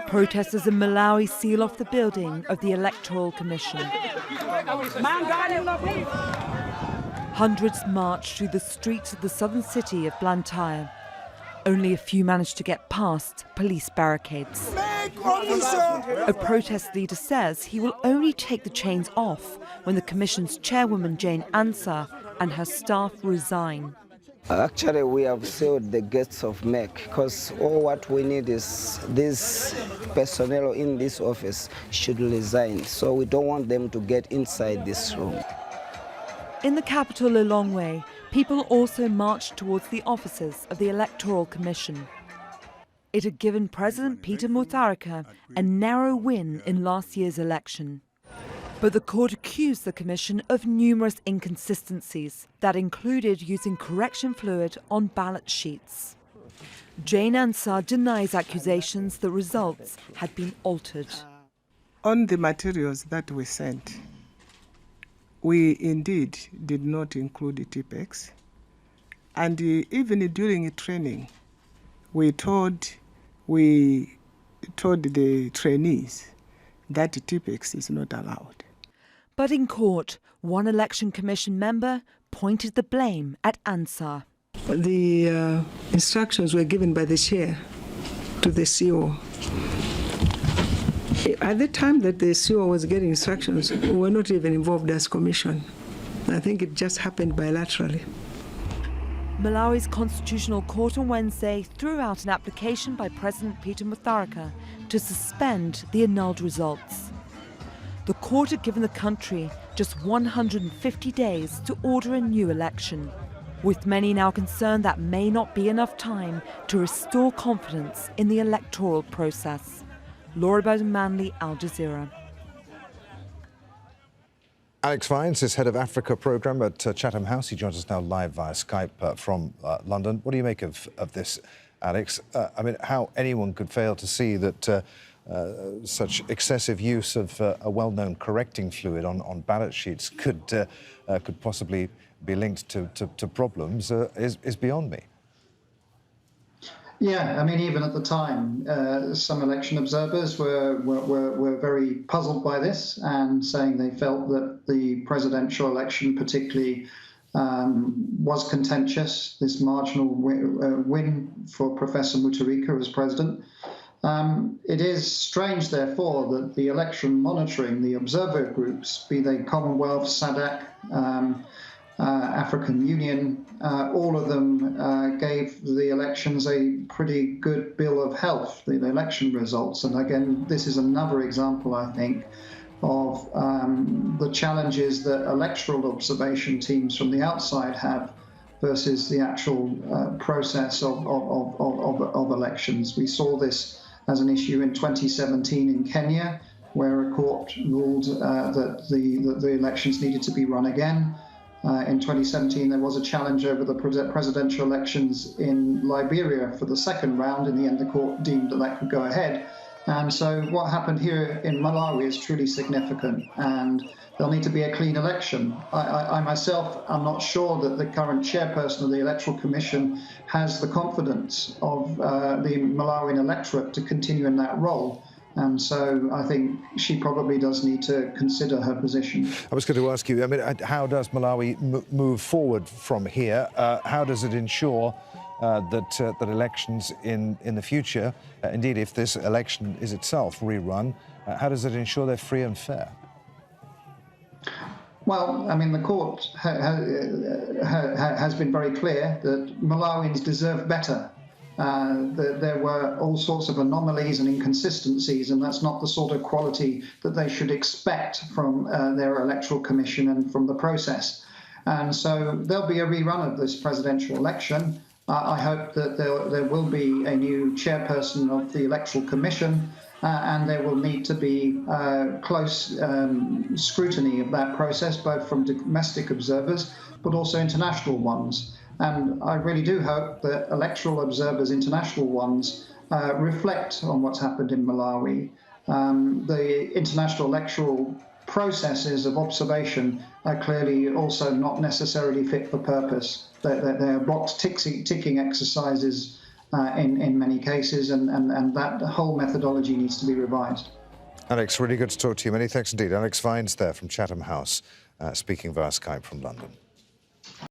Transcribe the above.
Protesters in Malawi seal off the building of the Electoral Commission. Hundreds march through the streets of the southern city of Blantyre. Only a few manage to get past police barricades. A protest leader says he will only take the chains off when the Commission's chairwoman Jane Ansah and her staff resign. Actually, we have sealed the gates of MEC because all what we need is this personnel in this office should resign. So we don't want them to get inside this room. In the capital Lilongwe, people also marched towards the offices of the Electoral Commission. It had given President Peter Mutharika a narrow win in last year's election. But the court accused the Commission of numerous inconsistencies that included using correction fluid on ballot sheets. Jane Ansah denies accusations the results had been altered. On the materials that we sent, we indeed did not include the TPEX. And even during training, we told the trainees that TPEX is not allowed. But in court, one election commission member pointed the blame at Ansah. The instructions were given by the chair to the CO. At the time that the CO was getting instructions, we were not even involved as commission. I think it just happened bilaterally. Malawi's Constitutional Court on Wednesday threw out an application by President Peter Mutharika to suspend the annulled results. The court had given the country just 150 days to order a new election, with many now concerned that may not be enough time to restore confidence in the electoral process. Burdon-Manley, Al Jazeera. Alex Vines is head of Africa programme at Chatham House. He joins us now live via Skype from London. What do you make of this, Alex? I mean, how anyone could fail to see that such excessive use of a well-known correcting fluid on ballot sheets could possibly be linked to problems is beyond me. Yeah, I mean, even at the time, some election observers were very puzzled by this and saying they felt that the presidential election particularly was contentious, this marginal win for Professor Mutharika as president. It is strange, therefore, that the election monitoring, the observer groups, be they Commonwealth, SADC, African Union, all of them gave the elections a pretty good bill of health, the election results. And again, this is another example, I think, of the challenges that electoral observation teams from the outside have versus the actual process of elections. We saw this as an issue in 2017 in Kenya, where a court ruled that the elections needed to be run again. In 2017, there was a challenge over the presidential elections in Liberia for the second round. In the end, the court deemed that that could go ahead. And so what happened here in Malawi is truly significant, and there'll need to be a clean election. I myself am not sure that the current chairperson of the Electoral Commission has the confidence of the Malawian electorate to continue in that role. And so I think she probably does need to consider her position. I was going to ask you, I mean, how does Malawi move forward from here? How does it ensure that elections in the future, indeed if this election is itself rerun, how does it ensure they're free and fair? Well, I mean, the court has been very clear that Malawians deserve better. There were all sorts of anomalies and inconsistencies, and that's not the sort of quality that they should expect from their electoral commission and from the process. And so there'll be a rerun of this presidential election. I hope that there will be a new chairperson of the electoral commission, and there will need to be close scrutiny of that process, both from domestic observers, but also international ones. And I really do hope that electoral observers, international ones, reflect on what's happened in Malawi. The international electoral processes of observation are clearly also not necessarily fit for purpose. they're box ticking exercises in many cases, and that whole methodology needs to be revised. Alex, really good to talk to you. Many thanks indeed. Alex Vines there from Chatham House, speaking via Skype from London.